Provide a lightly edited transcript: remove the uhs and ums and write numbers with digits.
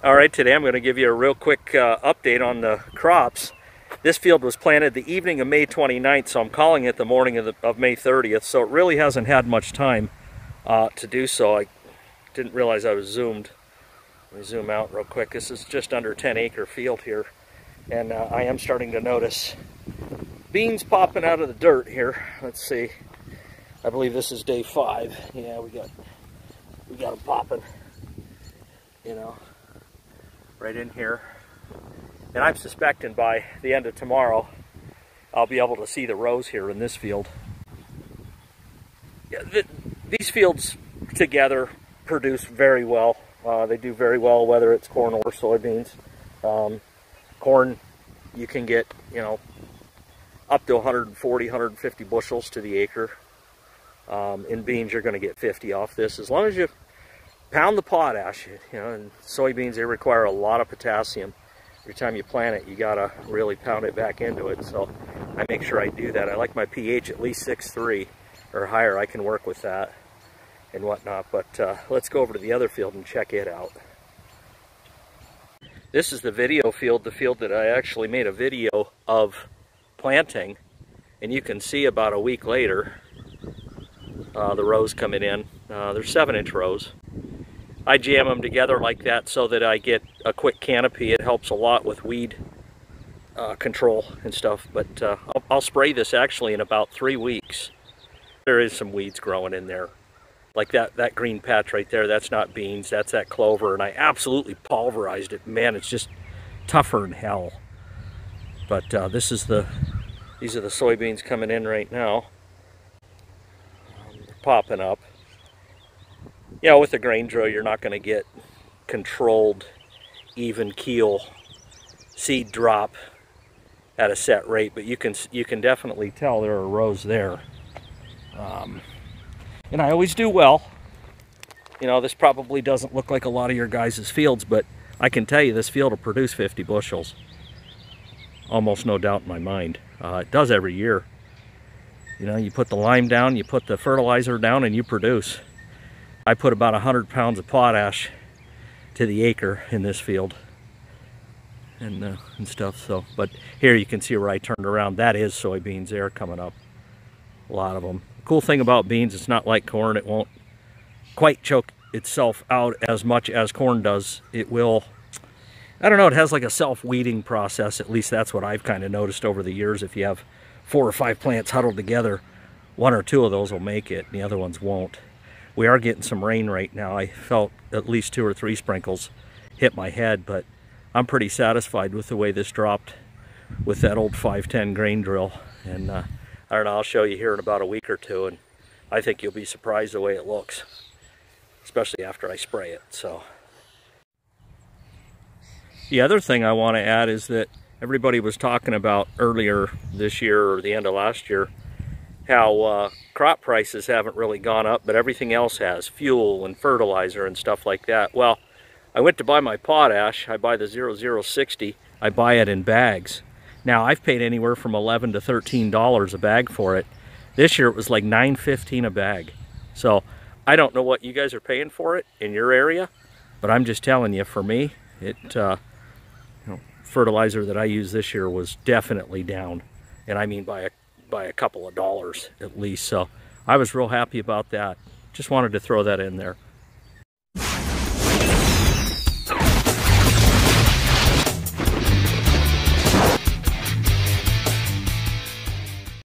All right, today I'm going to give you a real quick update on the crops. This field was planted the evening of May 29th, so I'm calling it the morning of May 30th, so it really hasn't had much time to do so. I didn't realize I was zoomed. Let me zoom out real quick. This is just under 10-acre field here, and I am starting to notice beans popping out of the dirt here. Let's see. I believe this is day 5. Yeah, we got them popping, you know, right in here. And I'm suspecting by the end of tomorrow, I'll be able to see the rows here in this field. Yeah, these fields together produce very well. They do very well whether it's corn or soybeans. Corn, you can get, you know, up to 140, 150 bushels to the acre. In beans, you're going to get 50 off this. As long as you pound the potash, you know, and soybeans, they require a lot of potassium. Every time you plant it, you got to really pound it back into it. So I make sure I do that. I like my pH at least 6.3 or higher. I can work with that and whatnot. But let's go over to the other field and check it out. This is the video field, the field that I actually made a video of planting. And you can see about a week later, the rows coming in. They're 7-inch rows. I jam them together like that so that I get a quick canopy. It helps a lot with weed control and stuff. But I'll spray this actually in about 3 weeks. There is some weeds growing in there. Like that green patch right there, that's not beans, that's that clover. And I absolutely pulverized it. Man, it's just tougher than hell. But these are the soybeans coming in right now. They're popping up. You know, with a grain drill, you're not going to get controlled, even keel seed drop at a set rate, but you can definitely tell there are rows there. And I always do well. You know, this probably doesn't look like a lot of your guys' fields, but I can tell you this field will produce 50 bushels. Almost no doubt in my mind. It does every year. You know, you put the lime down, you put the fertilizer down, and you produce. I put about 100 pounds of potash to the acre in this field and stuff. So, but here you can see where I turned around. That is soybeans there coming up. A lot of them. The cool thing about beans, it's not like corn. It won't quite choke itself out as much as corn does. It will, I don't know, it has like a self-weeding process. At least that's what I've kind of noticed over the years. If you have 4 or 5 plants huddled together, 1 or 2 of those will make it, and the other ones won't. We are getting some rain right now. I felt at least 2 or 3 sprinkles hit my head, but I'm pretty satisfied with the way this dropped with that old 510 grain drill. And I don't know, I'll show you here in about a week or 2, and I think you'll be surprised the way it looks, especially after I spray it. So the other thing I want to add is that everybody was talking about earlier this year or the end of last year how crop prices haven't really gone up, but everything else has, fuel and fertilizer and stuff like that. Well, I went to buy my potash. I buy the 0060. I buy it in bags. Now, I've paid anywhere from $11 to $13 a bag for it. This year it was like $9.15 a bag. So I don't know what you guys are paying for it in your area, but I'm just telling you, for me, it you know, fertilizer that I used this year was definitely down, and I mean by a couple of dollars at least. So I was real happy about that. Just wanted to throw that in there.